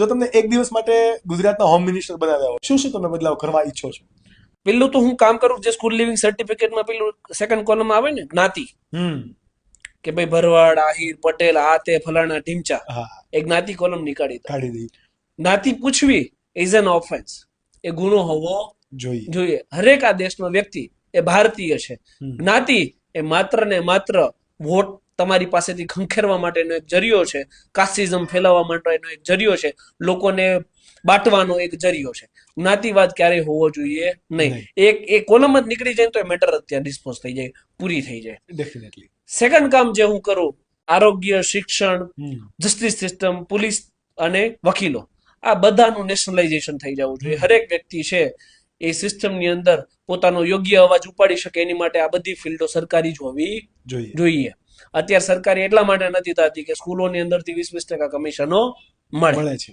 જો તમને એક દિવસ માટે ગુજરાતના હોમ મિનિસ્ટર બનાવ્યા હોય, શું તમે બદલાવ કરવા ઈચ્છો છો? પેલું તો હું કામ કરું જે સ્કૂલ લિવિંગ સર્ટિફિકેટમાં પેલું સેકન્ડ કોલમ આવે ને જ્ઞાતિ, કે ભાઈ ભરવાડ, આહિર, પટેલ, આ તે ફલાણા ઢીમચા, હા, એ જ્ઞાતિ કોલમ નીકાળી દો. કાઢી દઈ જ્ઞાતિ પૂછવી ઇઝ એન ઓફેન્સ, એ ગુનો હોવો જોઈએ. હરેક આ દેશનો વ્યક્તિ એ ભારતીય છે. જ્ઞાતિ એ માત્ર ને માત્ર વોટ તમારી પાસેથી ખંખેરવા માટેનો એક જરિયો છે, કાસ્ટિઝમ ફેલાવવા માટેનો એક જરિયો છે, લોકોને બાંટવાનો એક જરિયો છે. જ્ઞાતિવાદ ક્યારેય હોવો જોઈએ નહીં. એક કોલમ જ નીકળી જાય તો એ મેટર અત્યારે ડિસ્પોઝ થઈ જાય, પૂરી થઈ જાય. ડેફિનેટલી. સેકન્ડ કામ જે હું કરું, આરોગ્ય, શિક્ષણ, જસ્ટિસ સિસ્ટમ, પોલીસ અને વકીલો, આ બધાનું નેશનલાઇઝેશન થઈ જવું જોઈએ. હરેક વ્યક્તિ છે એ સિસ્ટમની અંદર પોતાનો યોગ્ય અવાજ ઉપાડી શકે, એની માટે આ બધી ફિલ્ડો સરકારી જ હોવી જોઈએ. અત્યારે સરકારી એટલા માટે નથી થતી કે સ્કૂલોની અંદરથી 20% કમિશનો મળે છે.